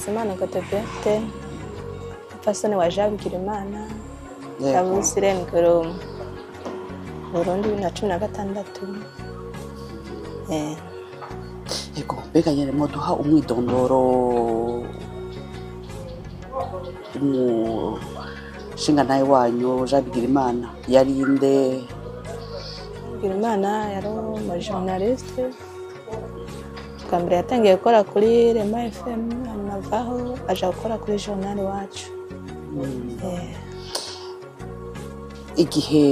Hakizimana Godeberthe, umupfasoni wa Jean Bigirimana, yabuze rengero Burundi 2016. Yego, mbega nyene moduha umwidondoro shinga naye wanyu Jean Bigirimana yari inde? Bigirimana yari umujournaliste. Kambere yatangiye gukora kuri Rema FM, anavaho aja gukora kuri journal wacu. Igihe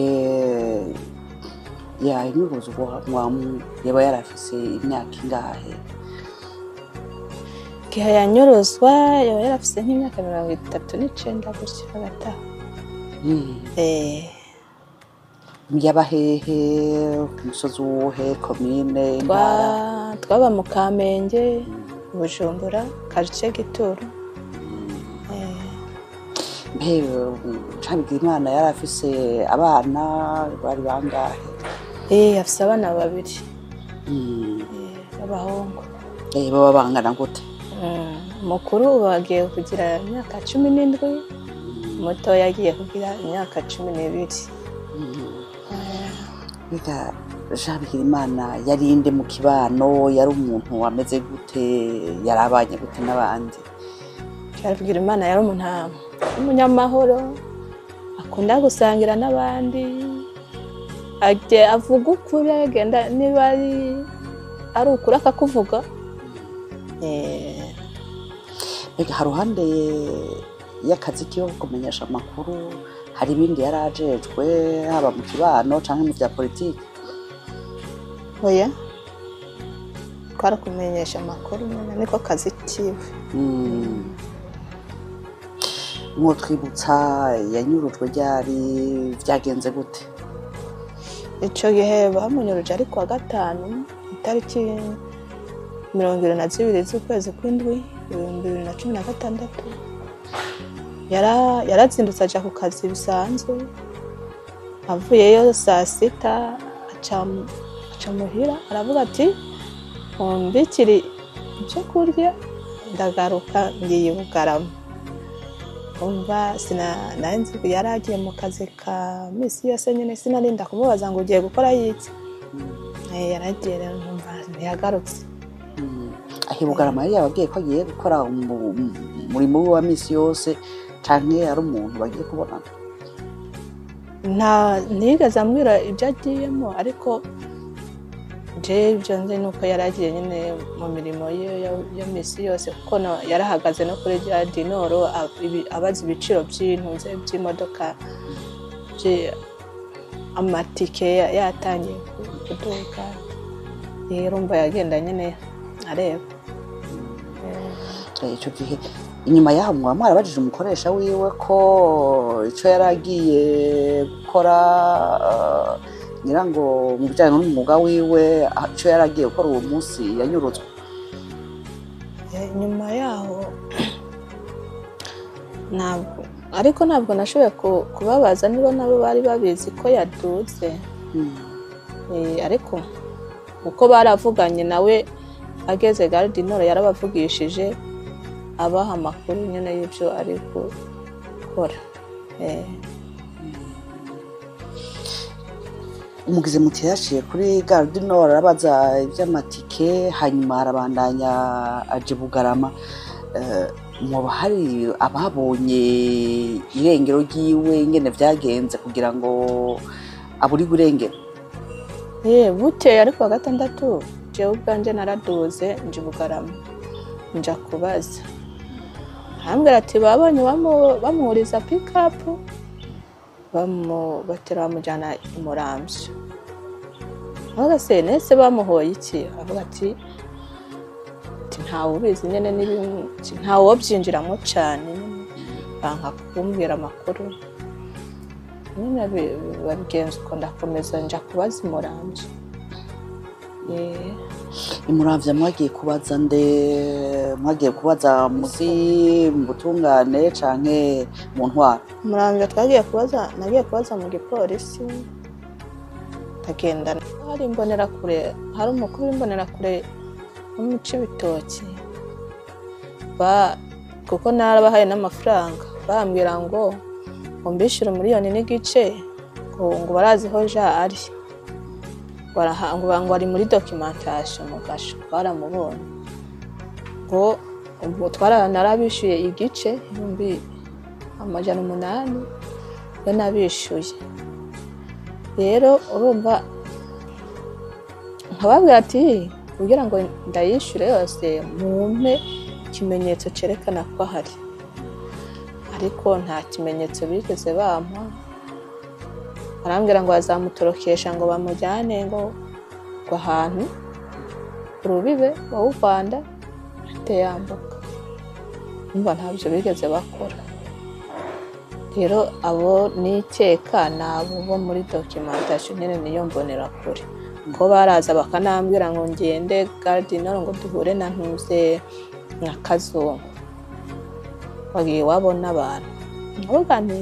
yanyuruzwa yaba yarafise imyaka ingahe? Igihe yanyuruzwa yaba yarafise nk'imyaka 39 gutyo hagati. Yaba hehe, umusozi uwuhe, komine, intara? Twaba mu Kamenge, Bujumbura, quartier Gituro. Jean Bigirimana yari afise abana bari bangahe? Afise abana babiri. Abahungu. Baba bangana gute? Mukuru bagiye kugira imyaka 17, muto yagiye kugira imyaka 12. Bega Jean Bigirimana yari inde mu kibano, yari umuntu ameze gute, yarabanye gute n'abandi? Jean Bigirimana yari umuntu umunyamahoro, akunda gusangira n'abandi, avuga ukuri, agenda niba ari ukuri akakuvuga. Bega haruhande y'akazi kiyo kumenyesha amakuru, hari ibindi yarajejwe haba mu kibano canke mu vya politiki? Oya, kwara kumenyesha amakuru niko kazi kiwe. Mwotwibutsa yanyurujwe ryari, vyagenze gute? Ico gihe bamunyuruje ari kwa gatanu, itariki 22 z'ukwezi kw'indwi 2016. Yarazindutse aja ku kazi bisanzwe, avuyeyo saa 6 aca muhira, aravuga ati mbikiri icyo kurya ndagaruka ngiye Bugarama. Umva sinanzi yaragiye mu kazi ka misi yose nyene, sinarinda kumubaza ngo ugiye gukora yiki. Yaragiye rero numva ntiyagarutse. Ahi Bugarama yari yabagiye ko agiye gukora umurimo wa misi yose canke ari umuntu bagiye kubonana? Ntigeze ambwira ibyo agiyemo, ariko je ibyo nzi nuko yaragiye nyene mu mirimo yo misi yose, kuko yarahagaze no kuri rya dinoro abazi ibiciro by'intunze by'imodoka, amatike yatangiye kuduka. Urumva yagenda nyene areba. Ico gihe inyuma yaho mwarabajije umukoresha wiwe ko ico yaragiye gukora ngira ngo mu bijyanye n'umwuga wiwe, ico yaragiye gukora uwo munsi yanyuruzwe? Nyuma yaho ntabwo nashoboye kubabaza niba nabo bari babizi ko yaduze. Ariko uko baravuganye nawe ageze garde nord yarabavugishije, abaha amakuru nyene y'ibyo ari gukora. Umugize muti yaciye kuri garde nord arabaza iby'amatike, hanyuma arabandanya aje Bugarama. Muba hari ababonye irengero ryiwe ingene vyagenze kugira ngo aburi burengero? Buteye ariko wa gatandatu jewe ubwanje naraduze nje Bugarama nja kubaza, hambwira ati babonye bamuhuriza pick up batera bamujyana i Muramvya. Avuga se nese bamuhoye iki? Avuga ati ntawe ubizi nyene n'ibintu, ntawe wobyinjiramo cyane, banka kumbwira amakuru nyine babigenza uko. Ndakomeza nja kubaza i Muramvya. I Muramvya mwagiye kubaza nde? Mwagiye kubaza muzi mu butungane canke mu ntwaro? Muramvya nagiye kubaza mu gipolisi, tagenda hari imbonera kure, hari umukuru w'imbonera kure mu Cibitoki kuko narabahaye n'amafaranga bambwira ngo mbishire miliyoni n'igice ngo baraziho ja ari ngo ari muri documentation mu gasho baramubonye ngo ubwo narabishuye igice 800 yo nabishuye rero urumva nkababwira ati kugira ngo ndayishure yose mumpe ikimenyetso cerekana ko hari ariko nta kimenyetso bigeze bampa arambwira ngo bazamutorokesha ngo bamujyane ngo ahantu urubibe wa Rwanda ateyambuka umva ntabyo bigeze bakora rero abo nikeka nabo bo muri documentation nyene niyo mbonera kure ko baraza bakanambwira ngo ngende gardenero ngo duhure na ntuze na Kazungu bagiye wabona abantu nkuvuga nti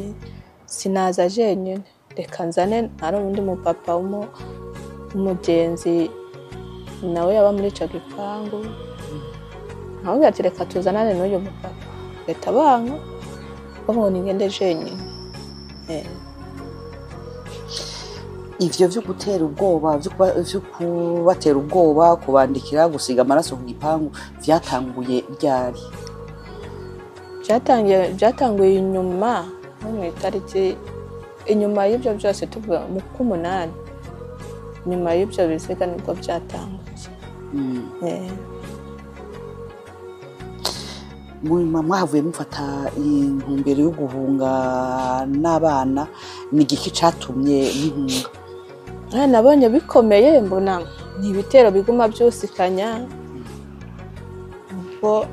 sinaza jenyine reka nzane ari undi mupapa w'umugenzi nawe yaba muri ico gipangu nkuvuga ati reka tuzanane n'uyu mupapa leta banka ngo ningende jenyine ivyo vyo gutera ubwoba vyo kubatera ubwoba kubandikira gusiga amaraso ku gipangu vyatanguye ryari byatanguye inyuma mu itariki inyuma y'ibyo byose tuvuga mu 8 nyuma y'ibyo bisiga nibwo byatanguye mwahavuye mufata intumbero yo guhunga n'abana ni igiki catumye muhunga nabonye bikomeye mbona ni ibitero biguma byusikanya ubwo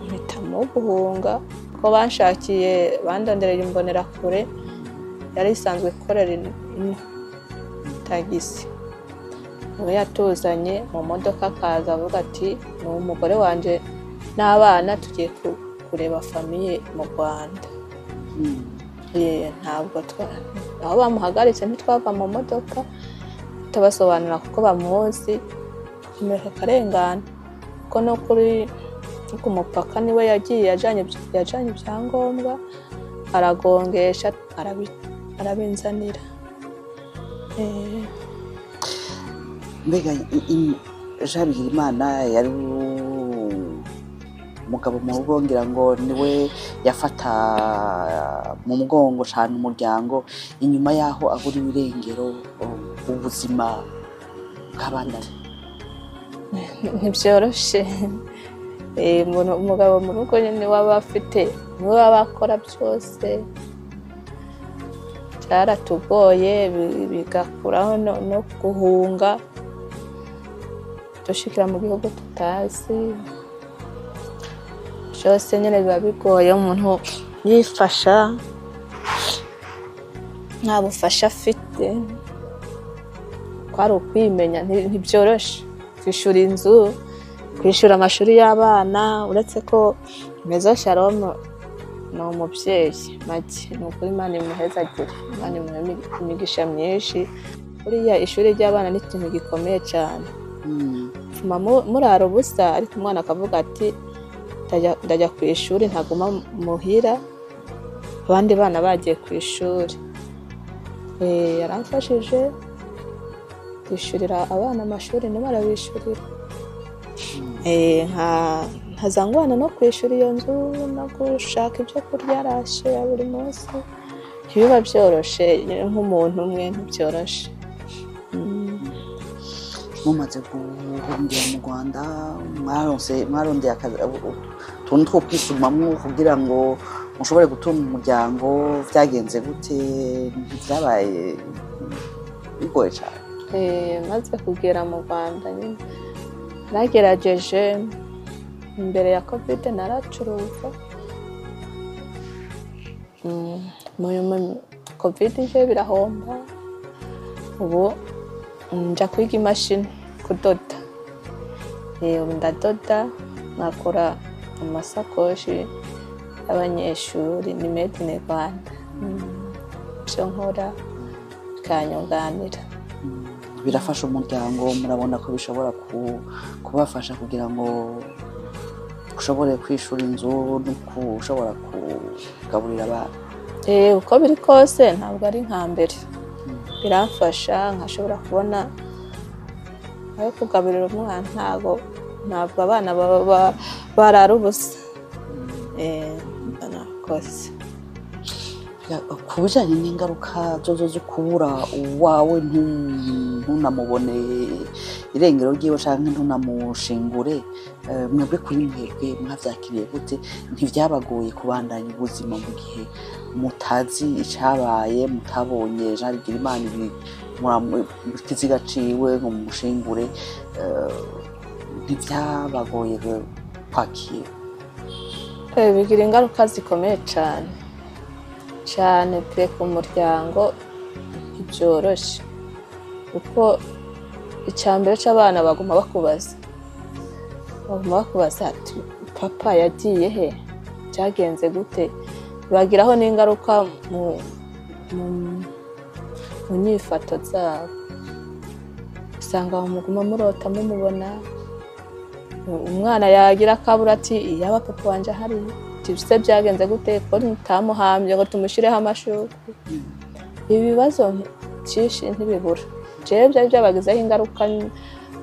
mpitamo guhunga ko banshakiye bandondereye imbonera kure yari isanzwe ikorera tagisi ubu yatuzanye mu modoka akaza avuga ati ni umugore wanje n'abana tugiye kureba famiye mu Rwanda ntabwo aho bamuhagaritse ntitwava mu modoka tabasobanura kuko bamuzi kumureka akarengana kuko no kuri ku mupaka niwe yagiye yajanye ibyangombwa aragongesha arabinzanira mbega Jean Bigirimana yari umugabo mu rugo ngira ngo niwe yafata mu mugongo cyane umuryango inyuma yaho aguriwe irengero ubuzima bw'abana ntibyoroshe umugabo mu rugo nyine waba afite niwe waba akora byose byaratugoye bigakuraho no guhunga dushikira mu gihugu tutazi byose nyine biba bigoye umuntu yifasha nta bufasha afite kwari ukwimenya ntibyoroshe kwishura inzu kwishura amashuri y'abana uretse ko Mezo Shalom ni umubyeyi make ni ukuri Imana imuhezagire Imana imuhe imigisha myinshi buriya ishuri ry'abana ni ikintu gikomeye cyane murara ubusa ariko umwana akavuga ati ndajya ku ishuri ntaguma muhira abandi bana bagiye ku ishuri yaramfashije kwishyurira abana amashuri ntibarabishyurira nkazangwana no kwishyura iyo nzu no gushaka ibyo kurya arashe ya buri munsi ntibiba byoroshe nk'umuntu umwe ntibyoroshe mumaze guhungira mu Rwanda mwarondeye utuntu two kwisumamwo kugira ngo mushobore gutunga umuryango byagenze gute byabaye bigoye cyane maze kugera mu Rwanda nyine nagerageje imbere ya covid naracuruza covid ije birahomba ubu nja kwiga imashini kudoda ubu ndadoda nakora amasakoshi y'abanyeshuri ni made in Rwanda byo nkora bikanyunganira birafasha umuryango murabona ko bishobora kubafasha kugira ngo ushobore kwishura inzu no kushobora kugaburira abana. Uko biri kose ntabwo ari nka mbere, biramfasha nkashobora kubona ayo kugaburira umwana, ntabwo abana baba barara ubusa. Nakoze ku bijyanye n'ingaruka zo kubura uwawe ntunamubone irengero ryiwe cyangwa ntunamushingure, mwebwe kuri mwebwe mwabyakiriye gute? Ntibyabagoye kubandanya ubuzima mu gihe mutazi icyabaye, mutabonye Jean Bigirimana ikiziga ciwe ngo mumushingure, ntibyabagoye kwakira? bigira ingaruka zikomeye cyane cyane pe ku muryango, ntibyoroshye kuko icyambere cy'abana baguma bakubaza ati papa yagiye he, byagenze gute? Bagiraho n'ingaruka mu nyifato zabo, usanga muguma murota mumubona, umwana yagira akabura ati yaba papa wanje ahari, tibise byagenze gute ko ntamuhambye ngo tumushireho amashuka. Ibibazo byinshi ntibibura. Jewe byari byabagizeho ingaruka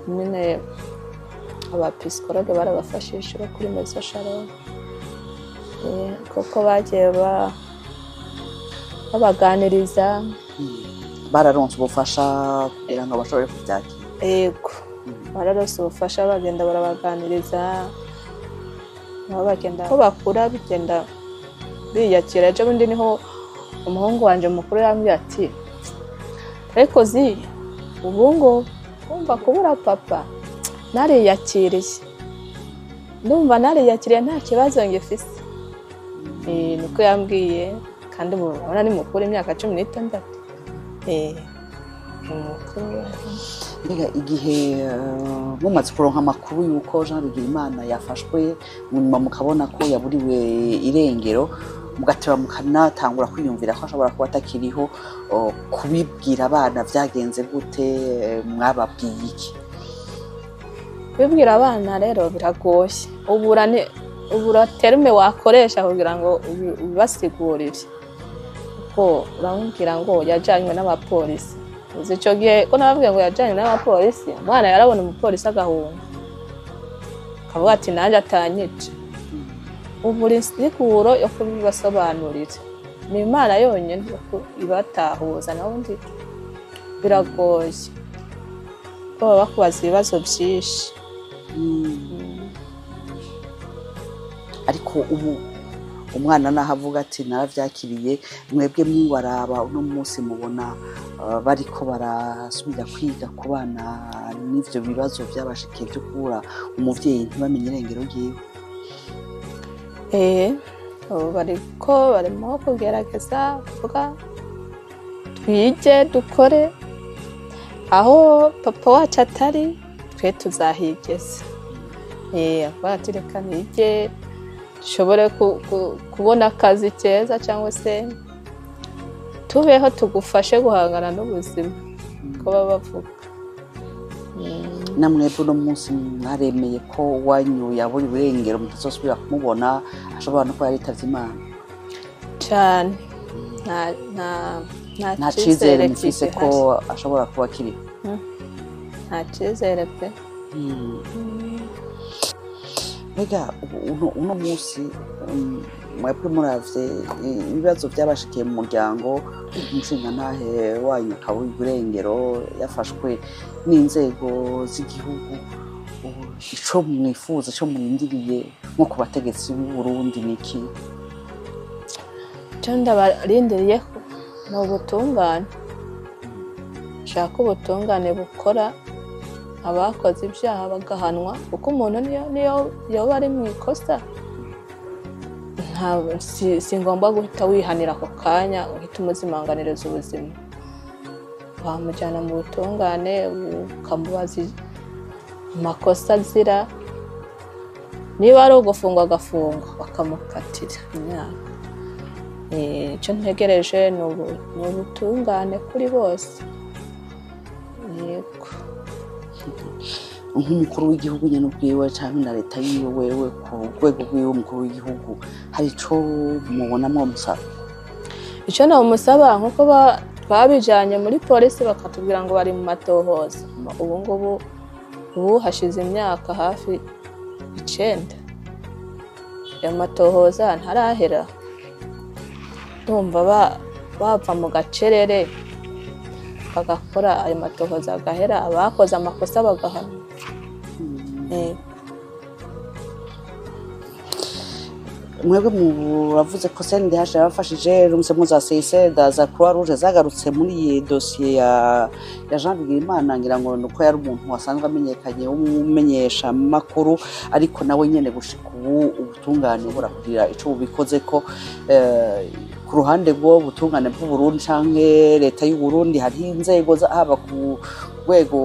nyine, abapsikologe barabafashisha kuri Mezo Shalom, kuko bagiye babaganiriza, bararonse ubufasha kugira ngo bashobore kubyakira. Yego, bararonse ubufasha, bagenda barabaganiriza, nabo bagenda ko bakura bigenda biyakira. Ejo bundi niho umuhungu wanje mukuru yambwiye ati ariko ubu ngo kumva kubura papa nariyakiriye, ndumva nariyakiriye nta kibazo ngifise. Niko yambwiye, kandi ubona ni mukuru, imyaka 16. Mbega igihe mumaze kuronka amakuru y'uko Jean Bigirimana yafashwe, nyuma mukabona ko yaburiwe irengero, mugateba mukanatangura kwiyumvira ko ashobora kuba atakiriho, kubibwira abana byagenze gute? Mwababwiye iki? Kubibwira abana rero biragoye, ubura terme wakoresha kugira ngo ubibasigurire, kuko uramubwira ngo yajanywe n'abapolisi. Uzi icyo gihe ko nababwiye ngo yajanywe n'abapolisi, umwana yarabona umupolisi agahunga, akavuga ati nanjye atanyica. Ubura insiguro yo kubibasobanurira, ni Imana yonyine ibatahuza, nabundi biragoye ko baba bakubaza ibibazo byinshi. Ariko ubu umwana naho avuga ati narabyakiriye, mwebwe mubaraba uno munsi mubona bariko barasubira kwiga ku bana n'ivyo bibazo byabashikiye byo kubura umuvyeyi ntibamenye irengero ryiwe? Barimo kugerageza kuvuga twige dukore, aho papa wacu atari twe tuzahigeza. Avuga ati reka nige dushobore kubona akazi keza, cyangwa se tubeho tugufashe guhangana n'ubuzima, ko baba bavuga. Namwebwe uno munsi mwaremeye ko wanyu yaburi burengero mutazosubira kumubona, ashobora no kuba yaritavye Imana? Cyane nta cyizere mufise ko ashobora kuba akiriho? Nta cyizere pe. Mbega uno munsi mwebwe muravye ibibazo byabashikiye mu muryango, umushingantahe wanyu akabura burengero, yafashwe n'inzego z'igihugu, ico mwifuza, ico murindiriye nko ku bategetsi b'u Burundi niki? Icyo ndabarindiriye ni ubutungane. Nshaka ubutungane bukora, abakoze ibyaha bagahanwa, kuko umuntu niyo yoba ari mu ikosa, si ngombwa guhita wihanira ako kanya uhita umuzimanganiriza ubuzima. Wamujyana mu butungane, ukamubaza amakosa azira, niba ari ugufungwa agafungwa, bakamukatira imyaka. Icyo ntegereje ni ubutungane kuri bose. Yego. nk'umukuru w'igihugu nyene ubwiwe canke na leta yiwe wewe ku rwego rw'iwe umukuru w'igihugu hari ico mubona mwamusaba? Ico namusaba nkuko twabijanye muri polisi bakatubwira ngo bari mu matohoza, ubu hashize imyaka hafi 9 ayo matohoza ntarahera, ndumva bava mu gacerere bagakora ayo matohoza agahera, abakoze amakosa bagahana. Mwebwe muravuze ko CNDH yabafashije rumsemo za CICD za Croix Rouge zagarutse muri iyi dosiye ya Jean Bigirimana, ngira ngo nuko yari umuntu wasanzwe amenyekanye w'umumenyesha makuru, ariko nawe nyene gushika ubu ubutungane burakugira ico bubikoze ko ku ruhande rwo butungane bw'u Burundi canke leta y'u Burundi hari inzego haba ku rwego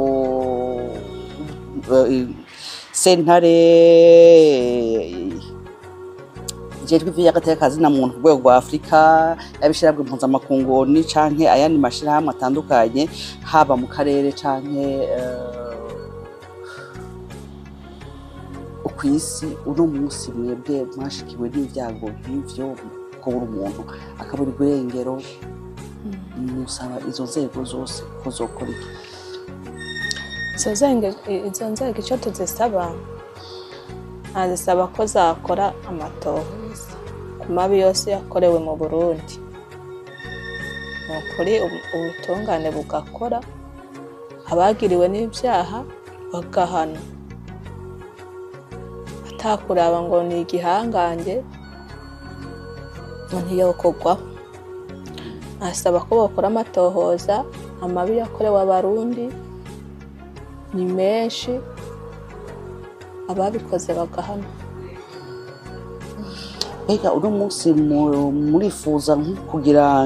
sentare jejwe vy'agateka na muntu ku rwego rwa Afrika yabishirabwe mpuzamakungu ni canke ayandi mashirahamwe atandukanye haba mu karere canke ukwisi. Uno munsi mwebwe mwashikiwe n'ivyago nk'ivyo kubura umuntu akabura irengero, musaba izo nzego zose ko zokora iki? Izo nzego icyo tuzisaba azisaba ko zakora amatohoza ku mabi yose yakorewe mu Burundi, nukuri ubutungane bugakora, abagiriwe n'ibyaha bagahana, atakuraba ngo ni igihangange ntiyokogwaho. Asaba ko bakora amatohoza, amabi yakorewe abarundi ni menshi, ababikoze bagahana. Ega uno munsi murifuza kugira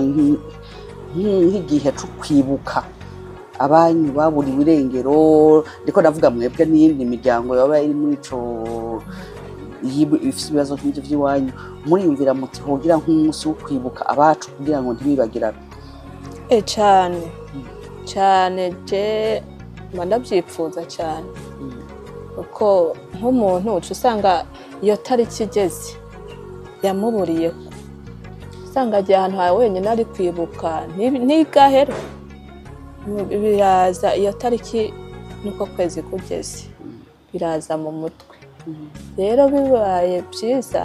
nk'igihe cyo kwibuka abanyu baburiwe irengero, ndiko ndavuga mwebwe n'iyindi miryango yaba iri muri ico ifite ibibazo nk'ivyo vy'iwanyu, muriyumvira muti hogira nk'umunsi wo kwibuka abacu kugira ngo ntibibagirane? Cane je ndavyipfuza cyane, uko nk'umuntu uca usanga iyo tariki igeze yamuburiye, usanga agiye ahantu hawe wenyine ari kwibuka ntigahera, biraza iyo tariki nuko kwezi kugeze biraza mu mutwe. Rero bibaye byiza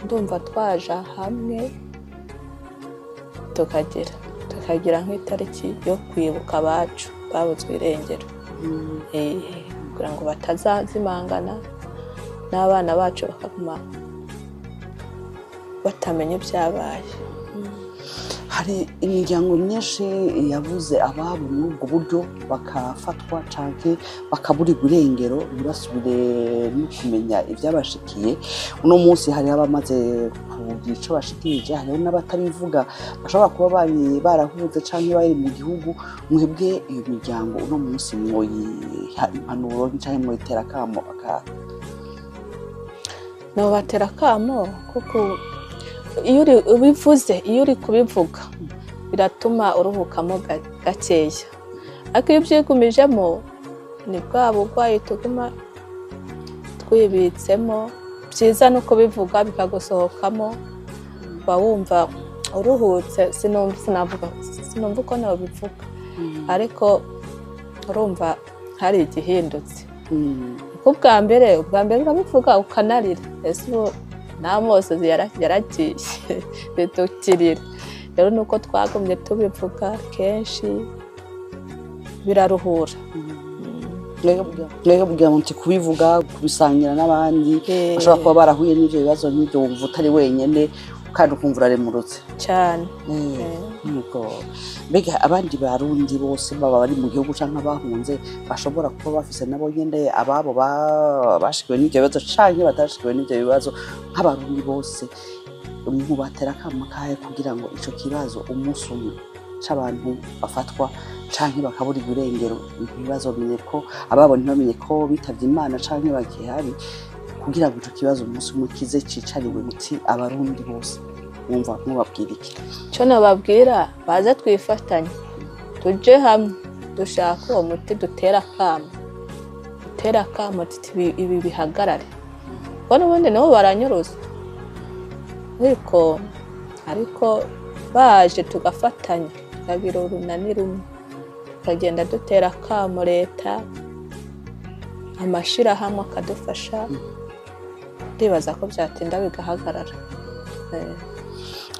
ndumva twaja hamwe tukagira nk'itariki yo kwibuka abacu babuzwe irengero, kugira ngo batazazimangana n'abana bacu bakaguma batamenya ibyabaye. Hari imiryango myinshi yavuze ababo muri ubwo buryo bakafatwa canke bakaburirwa irengero ntibasubire no kumenya ivyabashikiye. Uno munsi hari abamaze kugira ico bashikirije, hariho n'abatabivuga bashobora kuba bari barahuze canke bari mu gihugu. Mwebwe iyo miryango uno munsi mwoyiha impanuro canke mwoyitera akamo? Nobatera akamo kuko iyo uri kubivuga biratuma uruhukamo gakeya, ariko iyo ubyigumijemo ni bwa burwayi tuguma twibitsemo. Byiza no kubivuga bikagusohokamo, uba wumva uruhutse. Sinumva uko nabivuga, ariko urumva hari igihindutse. Ubwa mbere urabivuga ukanarira, ese ubu n'amosozi yaragiye bitukirira. Rero nuko twagumye tubivuga kenshi, biraruhura. Mwebwe kugira ngo kubivuga kubisangira n'abandi bashobora kuba barahuye n'ivyo bibazo nk'ivyo, wumva utari wenyene kandi ukumva uraremurutse cyane. Mbega abandi barundi bose baba bari mu gihugu canke abahunze bashobora kuba bafise nabo nyene ababo bashikiwe n'ivyo bibazo canke batashikiwe n'ivyo bibazo, nk'abarundi bose mubatera akamo kahe kugira ngo ico kibazo umunsi umwe c'abantu bafatwa canke bakaburirwa irengero ibibazo bine ko ababo ntibamenye ko bitavye Imana canke bakihari, kugira ngo ico kibazo umunsi umwe kize cicariwe muti abarundi bose? Wumva nk'ubabwira iki? Ico nababwira baze twifatanye, tuje hamwe dushaka uwo muti, dutera akamo dutera akamo tuti ibi bihagarare kuko n'ubundi nabo baranyuruza ariko baje tugafatanya tukabira urunani rumwe tukagenda dutera akamo leta amashirahamwe akadufasha ndibaza ko byatinda bigahagarara.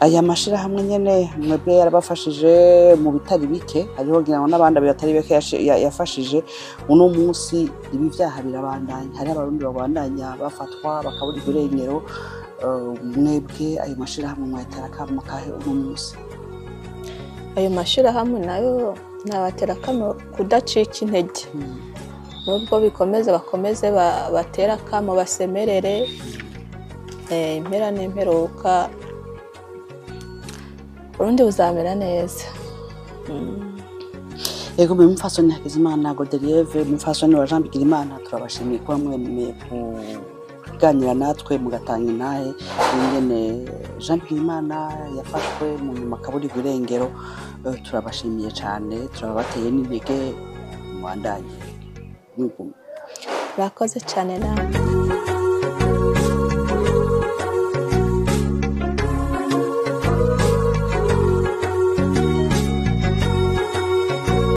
Aya mashirahamwe nyene mwebwe yarabafashije mu bitari bike hariho ngira ngo n'abandi batari bike yafashije uno munsi ibi vyaha birabandanya hari abarundi babandanya bafatwa bakabura irengero mwebwe ayo mashirahamwe mwatera akamo kahe uno munsi? Ayo mashirahamwe nayo nabatera akamo kudacika intege nubwo bakomeze batera akamo basemerere impera n'imperuka Burundi buzamera neza. Yego mumfasoni Hakizimana Godeberthe mumfasoni wa Jean Bigirimana turabashimiye kuba mwemeye kuganira natwe mugatanga intahe ingene Jean Bigirimana yafashwe mu nyuma kaburi irengero turabashimiye cyane turabateye n'intege mu bandanye. Murakoze cyane namwe.